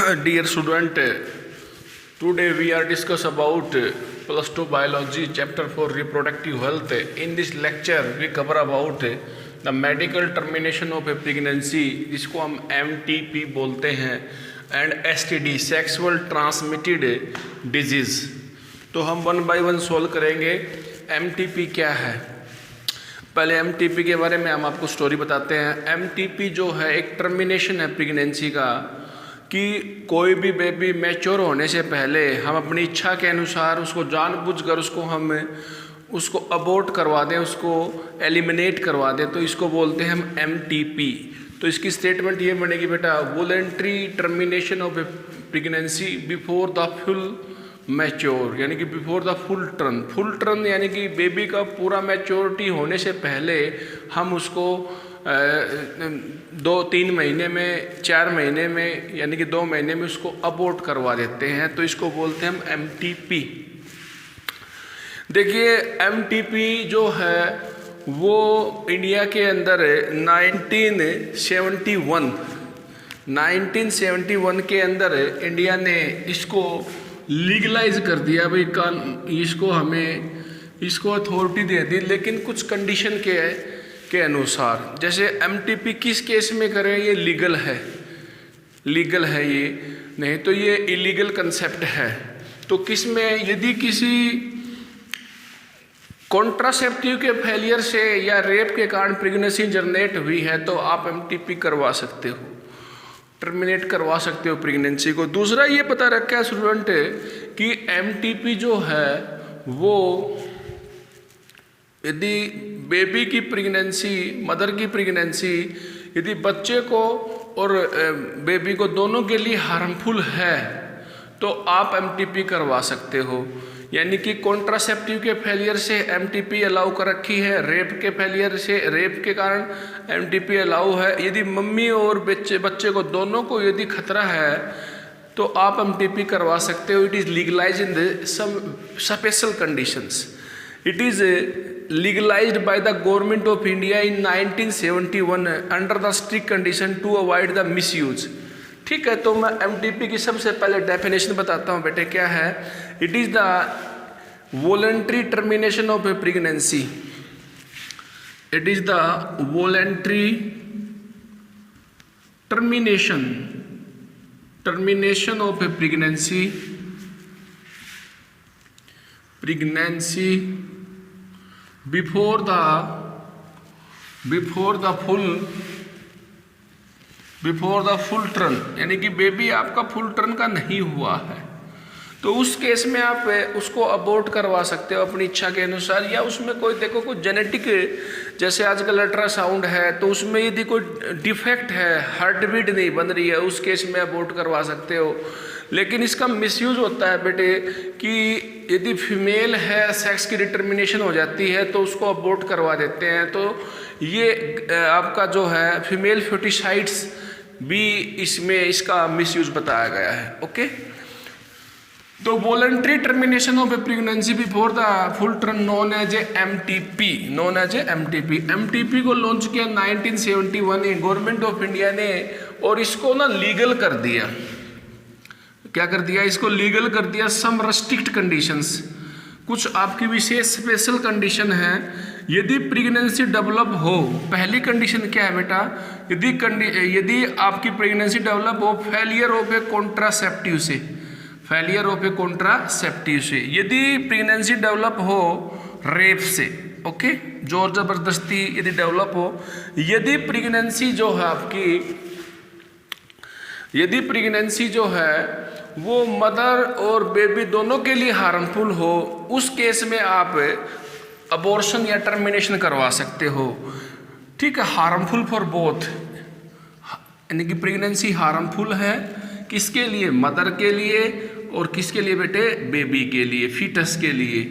Dear student, today we are discuss about plus 2 biology chapter 4 reproductive health. In this lecture we cover about the medical termination of a pregnancy, जिसको हम MTP बोलते हैं, and STD sexual transmitted disease. तो हम one by one solve करेंगे। MTP क्या है? पहले MTP के बारे में हम आपको स्टोरी बताते हैं। MTP जो है एक टर्मिनेशन है प्रेगनेंसी का, कि कोई भी बेबी मैच्योर होने से पहले हम अपनी इच्छा के अनुसार उसको जानबूझकर उसको अबॉर्ट करवा दें, उसको एलिमिनेट करवा दें, तो इसको बोलते हैं हम MTP। तो इसकी स्टेटमेंट ये बनेगी बेटा, voluntary termination of a pregnancy before the full mature, यानी कि बिफोर द फुल टर्न यानी कि बेबी का पूरा मैच्योरिटी होने से पहले हम उसको 2-3 महीने में, 4 महीने में, यानी कि 2 महीने में उसको अबॉर्ट करवा देते हैं। तो इसको बोलते हैं हम MTP। देखिए MTP जो है वो इंडिया के अंदर 1971 के अंदर इंडिया ने इसको लीगलाइज कर दिया। भाई इसको अथॉरिटी दे दी, लेकिन कुछ कंडीशन के अनुसार। जैसे MTP किस केस में करें, ये लीगल है ये, नहीं तो ये इलीगल कंसेप्ट है। तो किस में, यदि किसी कॉन्ट्रासेप्टिव के फेलियर से या रेप के कारण प्रेगनेंसी जनरेट हुई है तो आप MTP करवा सकते हो, टर्मिनेट करवा सकते हो प्रेगनेंसी को। दूसरा ये पता रखा है स्टूडेंट कि MTP जो है वो यदि बेबी की प्रेगनेंसी, मदर की प्रेगनेंसी यदि बच्चे को और बेबी को दोनों के लिए हार्मफुल है तो आप MTP करवा सकते हो। यानी कि कॉन्ट्रासेप्टिव के फेलियर से MTP अलाउ कर रखी है, रेप के कारण MTP अलाउ है। यदि मम्मी और बच्चे को दोनों को यदि खतरा है तो आप MTP करवा सकते हो। It is legalise in some special conditions. It is legalized by the government of India in 1971 under the strict condition to avoid the misuse। ठीक है, तो मैं MTP की सबसे पहले डेफिनेशन बताता हूँ बेटे क्या है। It is the voluntary termination of a pregnancy. It is the voluntary termination of a pregnancy before the full turn, यानी कि बेबी आपका फुल टर्न का नहीं हुआ है तो उस केस में आप उसको अबॉर्ट करवा सकते हो अपनी इच्छा के अनुसार। या उसमें कोई कोई जेनेटिक, जैसे आजकल अल्ट्रासाउंड है तो उसमें यदि कोई डिफेक्ट है, हार्ट बीट नहीं बन रही है, उस केस में अबॉर्ट करवा सकते हो। लेकिन इसका मिसयूज होता है बेटे कि यदि फीमेल है, सेक्स की डिटर्मिनेशन हो जाती है तो उसको अबॉर्ट करवा देते हैं। तो ये आपका जो है फीमेल फेटिसाइड्स भी इसमें इसका मिसयूज बताया गया है। ओके, तो voluntary termination of a pregnancy before the full term known as a MTP। MTP को लॉन्च किया 1971 गवर्नमेंट ऑफ इंडिया ने, और इसको ना लीगल कर दिया। क्या कर दिया? इसको लीगल कर दिया। सम रेस्ट्रिक्ट कंडीशंस, कुछ आपकी विशेष स्पेशल कंडीशन है। यदि प्रेगनेंसी डेवलप हो, पहली कंडीशन क्या है बेटा, यदि आपकी प्रेगनेंसी डेवलप हो फेलियर ऑफ ए कॉन्ट्रासेप्टिव से, यदि प्रेगनेंसी डेवलप हो रेप से, ओके, जोर जबरदस्ती यदि डेवलप हो, यदि प्रेगनेंसी जो है वो मदर और बेबी दोनों के लिए हार्मफुल हो, उस केस में आप अबॉर्शन या टर्मिनेशन करवा सकते हो। ठीक है, हार्मफुल फॉर बोथ, यानी कि प्रेगनेंसी हार्मफुल है किसके लिए, मदर के लिए, और किसके लिए बेटे, बेबी के लिए, फीटस के लिए।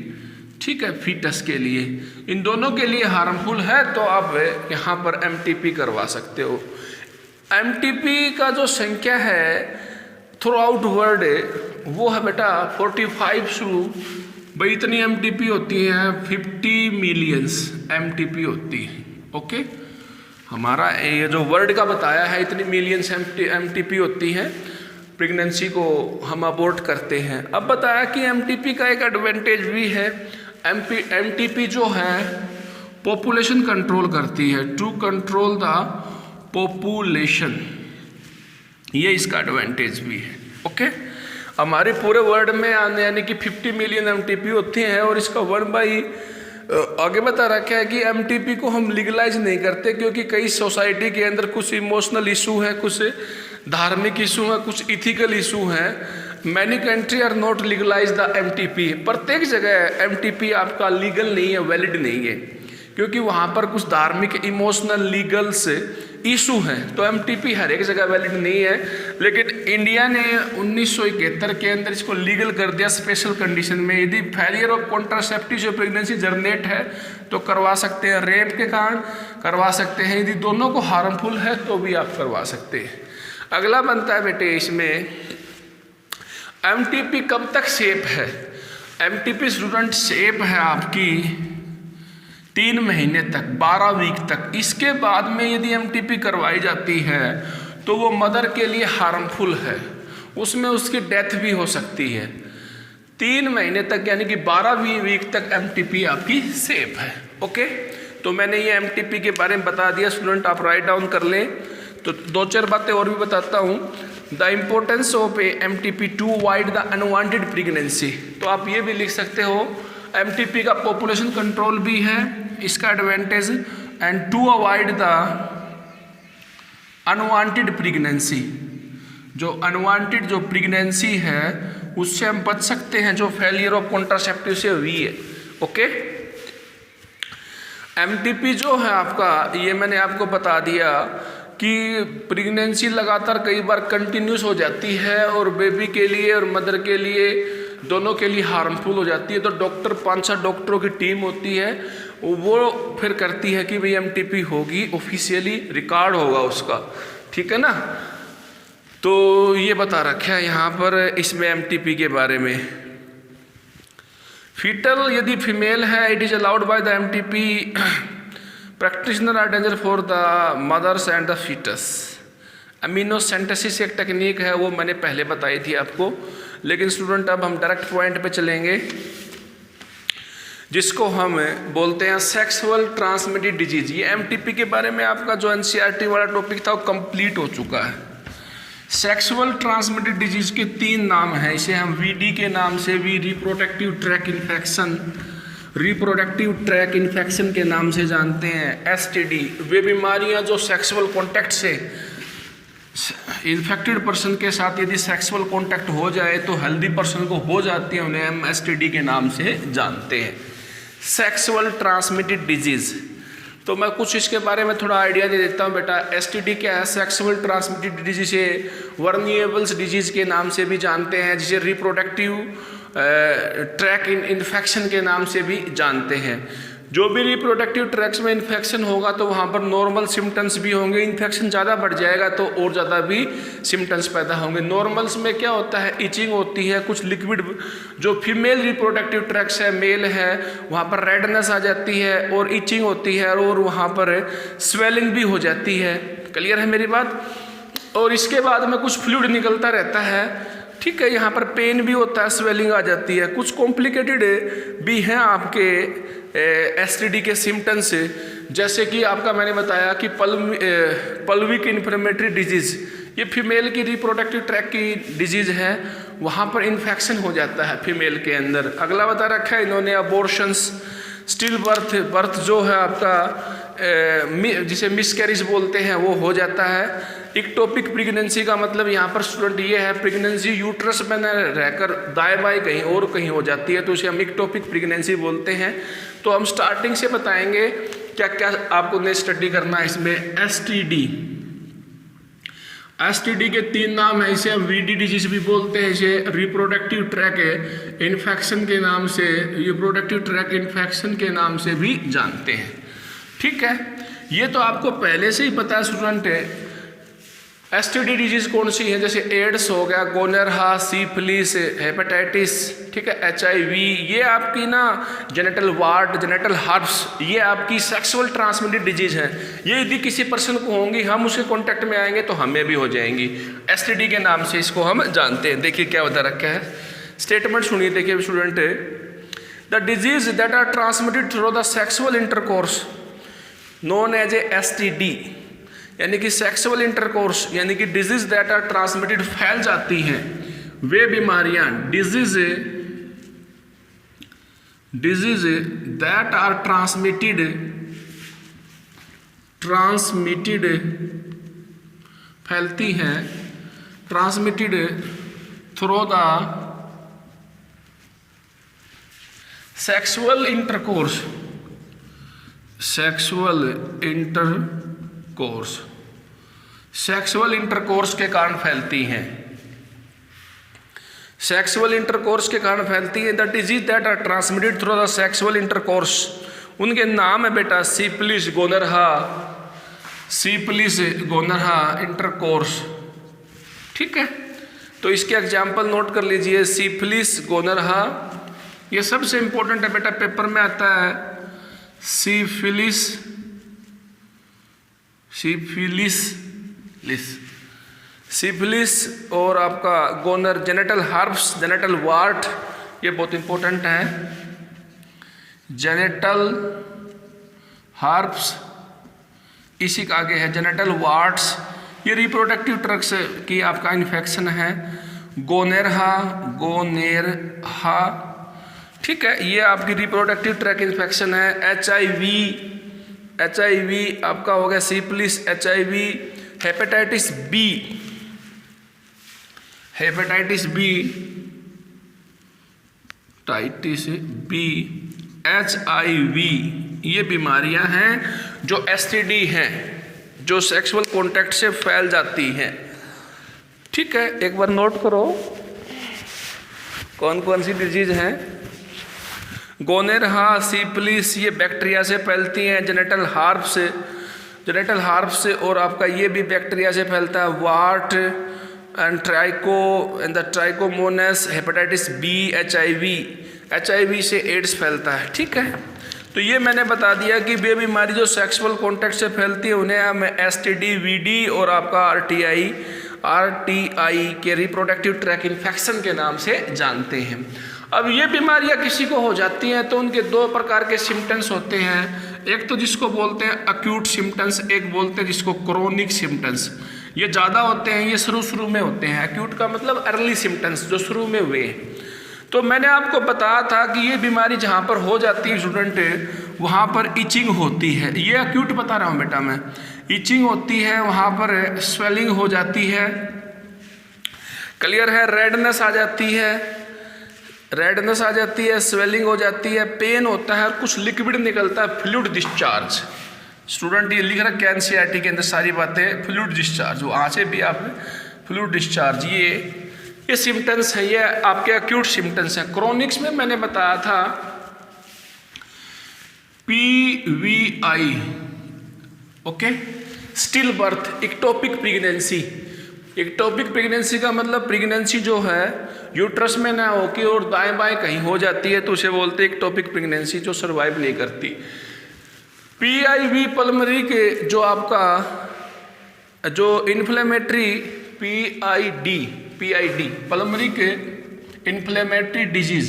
ठीक है, फीटस के लिए, इन दोनों के लिए हार्मफुल है तो आप यहाँ पर MTP करवा सकते हो। MTP का जो संख्या है थ्रू आउट वर्ल्ड वो है बेटा 45 शुरू, भाई इतनी MTP होती हैं, 50 मिलियंस MTP होती है। ओके, हमारा ये जो वर्ल्ड का बताया है इतनी मिलियंस MTP होती हैं। प्रेगनेंसी को हम अबॉर्ट करते हैं। अब बताया कि एमटीपी का एक एडवांटेज भी है। एमटीपी जो है पॉपुलेशन कंट्रोल करती है, टू कंट्रोल द पॉपुलेशन, ये इसका एडवांटेज भी है। ओके, हमारे पूरे वर्ल्ड में यानी कि 50 मिलियन एमटीपी होते हैं और इसका 1/, आगे बता रखा है कि एमटीपी को हम लीगलाइज नहीं करते क्योंकि कई सोसाइटी के अंदर कुछ इमोशनल इशू है, कुछ धार्मिक इशू है, कुछ इथिकल इशू है। Many country are not legalise the MTP. प्रत्येक जगह एमटीपी आपका लीगल नहीं है, वैलिड नहीं है, क्योंकि वहाँ पर कुछ धार्मिक, इमोशनल, लीगल से इशू हैं। तो एमटीपी हर एक जगह वैलिड नहीं है, लेकिन इंडिया ने 1971 के अंदर इसको लीगल कर दिया स्पेशल कंडीशन में। यदि फेलियर ऑफ कॉन्ट्रासेप्टिव जो प्रेगनेंसी जर्मिनेट है तो करवा सकते हैं, रेप के कारण करवा सकते हैं, यदि दोनों को हार्मफुल है तो भी आप करवा सकते हैं। अगला बनता है बेटे इसमें एमटीपी कब तक सेफ है। एमटीपी स्टूडेंट सेफ है आपकी 3 महीने तक, 12 वीक तक। इसके बाद में यदि एमटीपी करवाई जाती है तो वो मदर के लिए हार्मफुल है, उसमें उसकी डेथ भी हो सकती है। 3 महीने तक यानी कि 12 वीक तक एमटीपी आपकी सेफ है। ओके, तो मैंने ये एमटीपी के बारे में बता दिया स्टूडेंट, आप राइट डाउन कर लें। तो 2-4 बातें और भी बताता हूँ। The importance of MTP to avoid the unwanted pregnancy, तो आप ये भी लिख सकते हो एमटीपी का पॉपुलेशन कंट्रोल भी है इसका advantage, and to avoid the unwanted pregnancy, जो अनवांटेड जो प्रेगनेंसी है उससे हम बच सकते हैं जो फेलियर ऑफ कॉन्ट्रासेप्टिव से हुई है। ओके, एमटीपी जो है आपका, ये मैंने आपको बता दिया कि प्रेगनेंसी लगातार कई बार कंटिन्यूस हो जाती है और बेबी के लिए और मदर के लिए दोनों के लिए हार्मफुल हो जाती है। तो डॉक्टर 5-6 डॉक्टरों की टीम होती है, वो फिर करती है कि भाई एमटीपी होगी, ऑफिशियली रिकॉर्ड होगा उसका, ठीक है ना। तो ये बता रखा है यहाँ पर इसमें एमटीपी के बारे में। फीटल यदि फीमेल है, it is allowed by the MTP practitioner are danger for the mothers and the fetus. Amniocentesis एक टेक्निक है, वो मैंने पहले बताई थी आपको, लेकिन स्टूडेंट अब हम डायरेक्ट पॉइंट पे चलेंगे जिसको हम बोलते हैं सेक्सुअल ट्रांसमिटेड डिजीज। ये एमटीपी के बारे में आपका जो एनसीईआरटी वाला टॉपिक था वो कंप्लीट हो चुका है। सेक्सुअल ट्रांसमिटेड डिजीज के 3 नाम हैं, इसे हम वीडी के नाम से भी, reproductive tract infection, reproductive tract infection के नाम से जानते हैं, एसटीडी, वे बीमारियां जो सेक्सुअल कॉन्टैक्ट से इन्फेक्टेड पर्सन के साथ यदि सेक्सुअल कॉन्टैक्ट हो जाए तो हेल्दी पर्सन को हो जाती है, उन्हें हम एसटीडी के नाम से जानते हैं, सेक्सुअल ट्रांसमिटेड डिजीज। तो मैं कुछ इसके बारे में थोड़ा आइडिया दे देता हूँ बेटा। एसटीडी क्या है? सेक्सुअल ट्रांसमिटेड डिजीज है, वर्निएबल्स डिजीज के नाम से भी जानते हैं, जिसे रिप्रोडक्टिव ट्रैक इन्फेक्शन के नाम से भी जानते हैं। जो भी रिप्रोडक्टिव ट्रैक्स में इन्फेक्शन होगा तो वहाँ पर नॉर्मल सिम्टम्स भी होंगे, इन्फेक्शन ज़्यादा बढ़ जाएगा तो और ज़्यादा भी सिम्टम्स पैदा होंगे। नॉर्मल्स में क्या होता है? इचिंग होती है, कुछ लिक्विड, जो फीमेल रिप्रोडक्टिव ट्रैक्स है, मेल है, वहाँ पर रेडनेस आ जाती है और इचिंग होती है और वहाँ पर स्वेलिंग भी हो जाती है। क्लियर है मेरी बात? और इसके बाद में कुछ फ्लूइड निकलता रहता है, ठीक है, यहाँ पर पेन भी होता है, स्वेलिंग आ जाती है, कुछ कॉम्प्लिकेटेड भी हैं आपके एसटीडी के सिम्टम्स से, जैसे कि आपका मैंने बताया कि पल्विक इन्फ्लेमेटरी डिजीज, ये फीमेल की रिप्रोडक्टिव ट्रैक की डिजीज है, वहाँ पर इन्फेक्शन हो जाता है फीमेल के अंदर। अगला बता रखा है इन्होंने अबॉर्शंस, स्टिल बर्थ जो है आपका जिसे मिसकैरेज बोलते हैं वो हो जाता है। इक्टोपिक प्रेगनेंसी का मतलब यहाँ पर स्टूडेंट ये है, प्रेगनेंसी यूट्रस में न रहकर दाएं बाएं कहीं और कहीं हो जाती है, तो उसे हम इक्टोपिक प्रेगनेंसी बोलते हैं। तो हम स्टार्टिंग से बताएंगे क्या क्या आपको ने स्टडी करना है इसमें। एसटीडी के 3 नाम है, इसे हम वीडी डिजीज भी बोलते हैं, इसे रिप्रोडक्टिव ट्रैक इन्फेक्शन के नाम से, रिप्रोडक्टिव ट्रैक इन्फेक्शन के नाम से भी जानते हैं। ठीक है, ये तो आपको पहले से ही पता है स्टूडेंट है। एसटीडी डिजीज कौन सी है, जैसे एड्स हो गया, गोनरहा, सिफिलिस, हेपेटाइटिस, ठीक है, HIV, ये आपकी ना जेनिटल वार्ड, जेनिटल हर्ब्स, ये आपकी सेक्सुअल ट्रांसमिटेड डिजीज है। ये यदि किसी पर्सन को होंगी, हम उसके कांटेक्ट में आएंगे तो हमें भी हो जाएंगी। एसटीडी के नाम से इसको हम जानते हैं। देखिए क्या बता रखा है, स्टेटमेंट सुनिए। देखिए student, the disease that are transmitted through the sexual intercourse known as a STD, यानी कि सेक्सुअल इंटरकोर्स, यानी कि डिजीज दैट आर ट्रांसमिटेड, फैल जाती हैं वे बीमारियां, डिजीज दैट आर ट्रांसमिटेड फैलती हैं, transmitted through the sexual intercourse, sexual intercourse के कारण फैलती हैं, सेक्सुअल इंटरकोर्स के कारण फैलती है। The disease that are transmitted through the sexual intercourse, उनके नाम है बेटा सिफिलिस, गोनरहा, इंटरकोर्स, ठीक है। तो इसके एग्जाम्पल नोट कर लीजिए, सिफिलिस, गोनरहा, ये सबसे इंपॉर्टेंट है बेटा, पेपर में आता है। सिफिलिस और आपका गोनर, जेनिटल हर्ब्स, जेनिटल वार्ट, ये बहुत इंपॉर्टेंट है। जेनिटल हर्ब्स, इसी का आगे है जेनिटल वार्ट्स, ये रिप्रोडक्टिव ट्रैक्ट की आपका इन्फेक्शन है। गोनेरहा, ठीक है, ये आपकी रिप्रोडक्टिव ट्रैक इन्फेक्शन है। HIV आपका हो गया syphilis, HIV, hepatitis B, HIV, ये बीमारियां हैं जो STD हैं, जो सेक्सुअल कॉन्टैक्ट से फैल जाती हैं, ठीक है। एक बार नोट करो कौन कौन सी डिजीज हैं। गोनेरहा, सिफिलिस, ये बैक्टीरिया से फैलती हैं। जेनिटल हार्प से और आपका ये भी बैक्टीरिया से फैलता है। Ward and trichomonas, hepatitis B, HIV से एड्स फैलता है, ठीक है। तो ये मैंने बता दिया कि वे बीमारी जो सेक्सुअल कॉन्टैक्ट से फैलती है उन्हें हम STD, VD और आपका RTI के रिप्रोडक्टिव ट्रैक इन्फेक्शन के नाम से जानते हैं। अब ये बीमारियां किसी को हो जाती हैं तो उनके दो प्रकार के सिम्टम्स होते हैं। एक तो जिसको बोलते हैं अक्यूट सिम्टम्स, एक बोलते हैं जिसको क्रोनिक सिम्टम्स। ये ज़्यादा होते हैं, ये शुरू में होते हैं। अक्यूट का मतलब अर्ली सिम्टम्स, जो शुरू में हुए। तो मैंने आपको बताया था कि ये बीमारी जहाँ पर हो जाती है स्टूडेंट, वहाँ पर इचिंग होती है। ये अक्यूट बता रहा हूँ बेटा मैं, इचिंग होती है, वहाँ पर स्वेलिंग हो जाती है, क्लियर है, रेडनेस आ जाती है, स्वेलिंग हो जाती है, पेन होता है और कुछ लिक्विड निकलता है, फ्लूइड डिस्चार्ज। स्टूडेंट ये लिख रहा है NCERT के अंदर सारी बातें, फ्लूइड डिस्चार्ज, वो आँचे भी आप फ्लूइड डिस्चार्ज, ये सिम्टम्स हैं, ये आपके अक्यूट सिम्टम्स हैं। क्रोनिक्स में मैंने बताया था PVI, okay, stillbirth, ectopic pregnancy. Ectopic pregnancy का मतलब प्रेगनेंसी जो है यूट्रस में ना होके और दाएं बाएं कहीं हो जाती है, तो उसे बोलते हैं इक्टोपिक प्रेगनेंसी, जो सर्वाइव नहीं करती। PIV पल्मोनरी के जो आपका जो इन्फ्लेमेटरी PID पल्मोनरी के इन्फ्लेमेटरी डिजीज,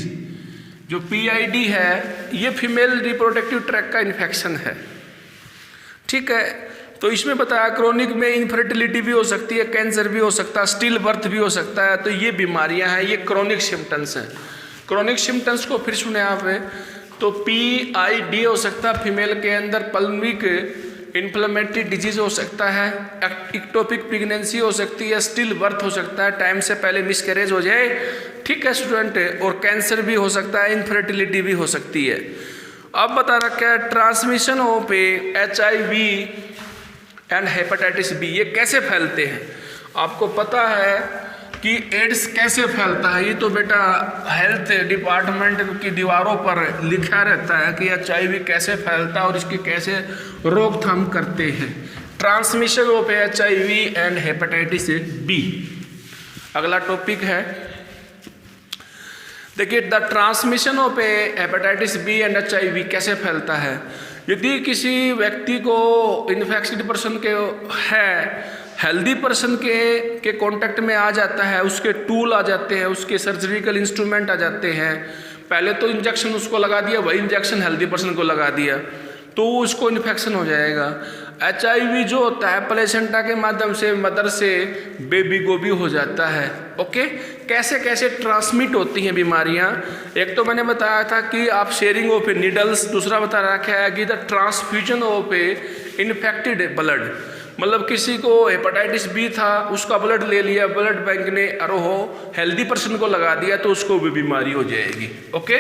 जो PID है, ये फीमेल रिप्रोडक्टिव ट्रैक का इन्फेक्शन है, ठीक है। तो इसमें बताया क्रोनिक में इनफर्टिलिटी भी हो सकती है, कैंसर भी हो सकता है, स्टिल बर्थ भी हो सकता है। तो ये बीमारियां हैं, ये क्रोनिक सिम्टम्स हैं। क्रोनिक सिम्टम्स को फिर सुने आप, तो PID हो सकता है फीमेल के अंदर, पल्मोनरी के इन्फ्लेमेटरी डिजीज हो सकता है, इक्टोपिक प्रेगनेंसी हो सकती है, स्टिल बर्थ हो सकता है, टाइम से पहले मिसकैरेज हो जाए, ठीक है स्टूडेंट, और कैंसर भी हो सकता है, इनफर्टिलिटी भी हो सकती है। अब बता रखा है transmission of HIV and hepatitis B, ये कैसे फैलते हैं। आपको पता है कि एड्स कैसे फैलता है, ये तो बेटा हेल्थ डिपार्टमेंट की दीवारों पर लिखा रहता है कि HIV कैसे फैलता है और इसकी कैसे रोकथाम करते हैं, transmission of HIV and hepatitis B. अगला टॉपिक है, देखिए the transmission of hepatitis B and HIV कैसे फैलता है। यदि किसी व्यक्ति को इन्फेक्टेड पर्सन के है हेल्दी पर्सन के कांटेक्ट में आ जाता है, उसके टूल आ जाते हैं, उसके सर्जिकल इंस्ट्रूमेंट आ जाते हैं, पहले तो इंजेक्शन उसको लगा दिया, वही इंजेक्शन हेल्दी पर्सन को लगा दिया तो उसको इन्फेक्शन हो जाएगा। HIV जो होता है प्लेसेंटा के माध्यम से मदर से बेबी को भी हो जाता है। ओके, कैसे कैसे ट्रांसमिट होती हैं बीमारियां। एक तो मैंने बताया था कि आप शेयरिंग ऑफ ए नीडल्स, दूसरा बता रखा है कि the transfusion of A infected blood, मतलब किसी को हेपेटाइटिस बी था, उसका ब्लड ले लिया ब्लड बैंक ने और वो हेल्दी पर्सन को लगा दिया तो उसको भी बीमारी हो जाएगी। ओके,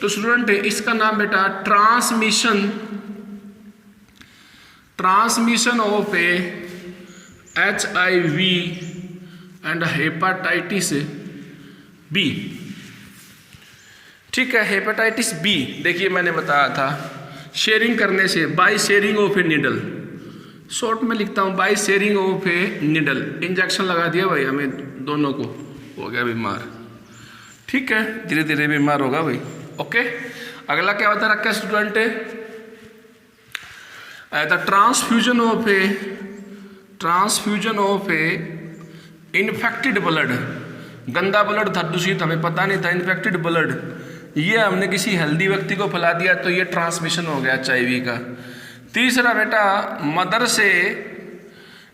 तो स्टूडेंट इसका नाम बेटा transmission of a HIV and hepatitis B. ठीक है, हेपेटाइटिस बी देखिए मैंने बताया था शेयरिंग करने से, by sharing of a needle, short में लिखता हूँ by sharing of a needle, injection लगा दिया भाई हमें दोनों को, हो गया बीमार। ठीक है, धीरे धीरे बीमार होगा भाई। ओके, अगला क्या बता रखा है student, the transfusion of A infected blood, गंदा ब्लड था, दूषित, हमें पता नहीं था, इन्फेक्टेड ब्लड, ये हमने किसी हेल्दी व्यक्ति को फैला दिया तो ये ट्रांसमिशन हो गया HIV का। तीसरा बेटा मदर से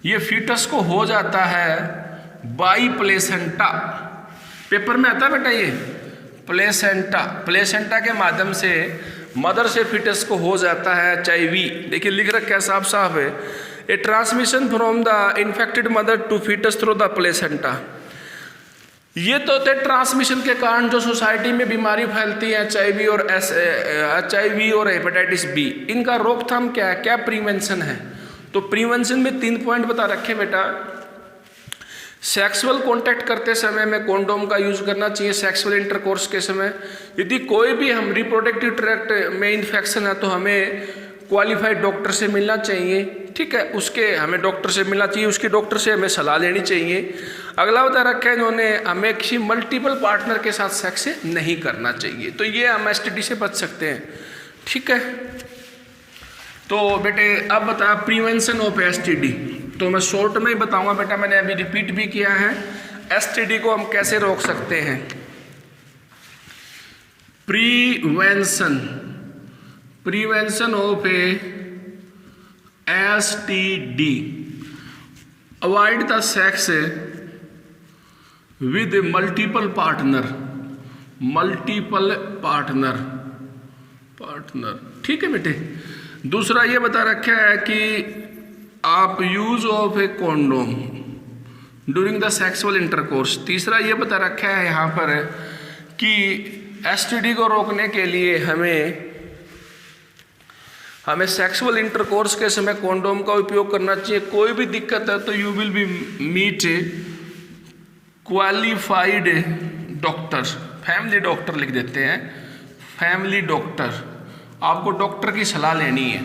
ये फीटस को हो जाता है बाई प्लेसेंटा, पेपर में आता है बेटा ये प्लेसेंटा के माध्यम से मदर से फीटस को हो जाता है HIV। देखिए लिख रखा है साफ साफ है, a transmission from the infected mother to fetus through the placenta. ये तो थे ट्रांसमिशन के कारण जो सोसाइटी में बीमारी फैलती है HIV और हेपेटाइटिस बी। इनका रोकथाम क्या है, क्या प्रिवेंशन है। तो प्रिवेंशन में 3 पॉइंट बता रखे बेटा। सेक्सुअल कांटेक्ट करते समय में कॉन्डोम का यूज करना चाहिए, सेक्सुअल इंटरकोर्स के समय। यदि कोई भी हम रिप्रोडक्टिव ट्रैक्ट में इन्फेक्शन है तो हमें क्वालिफाइड डॉक्टर से मिलना चाहिए। ठीक है, उसके हमें डॉक्टर से मिलना चाहिए, उसकी डॉक्टर से हमें सलाह लेनी चाहिए। अगला बता रखा है इन्होंने हमें किसी मल्टीपल पार्टनर के साथ सेक्स नहीं करना चाहिए, तो ये हम STD से बच सकते हैं। ठीक है, तो बेटे अब बता प्रिवेंशन ऑफ STD, तो मैं शॉर्ट में ही बताऊंगा बेटा, मैंने अभी रिपीट भी किया है। STD को हम कैसे रोक सकते हैं। Prevention of A STD, avoid the sex with multiple partner. ठीक है बेटे। दूसरा ये बता रखा है कि आप use of A condom during the sexual intercourse. तीसरा ये बता रखा है यहाँ पर कि STD को रोकने के लिए हमें सेक्सुअल इंटरकोर्स के समय कॉन्डोम का उपयोग करना चाहिए। कोई भी दिक्कत है तो you will be meet qualified doctor, family doctor लिख देते हैं, फैमिली डॉक्टर। आपको डॉक्टर की सलाह लेनी है।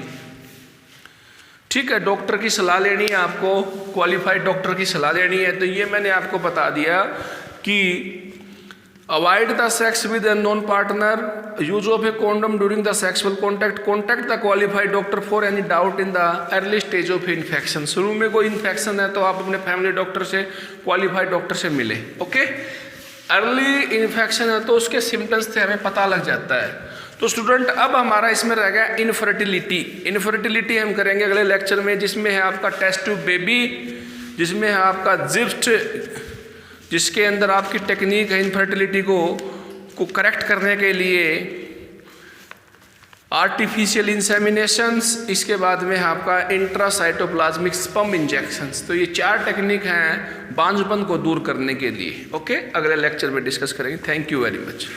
ठीक है, डॉक्टर की सलाह लेनी है आपको, क्वालिफाइड डॉक्टर की सलाह लेनी है। तो ये मैंने आपको बता दिया कि avoid the sex with unknown partner, use of A condom during the sexual contact the qualified doctor for any doubt in the early stage of infection. शुरू में कोई इन्फेक्शन है तो आप अपने फैमिली डॉक्टर से, क्वालिफाइड डॉक्टर से मिले। ओके, अर्ली इन्फेक्शन है तो उसके सिम्टम्स से हमें पता लग जाता है। तो स्टूडेंट अब हमारा इसमें रह गया इनफर्टिलिटी हम करेंगे अगले लेक्चर में, जिसमें है आपका टेस्ट ट्यूब बेबी, जिसमें है आपका जिफ्ट, जिसके अंदर आपकी टेक्निक है इनफर्टिलिटी को करेक्ट करने के लिए आर्टिफिशियल इंसेमिनेशंस, इसके बाद में आपका इंट्रासाइटोप्लाज्मिक स्पर्म इंजेक्शंस। तो ये 4 टेक्निक हैं बांझपन को दूर करने के लिए। ओके, अगले लेक्चर में डिस्कस करेंगे। Thank you very much.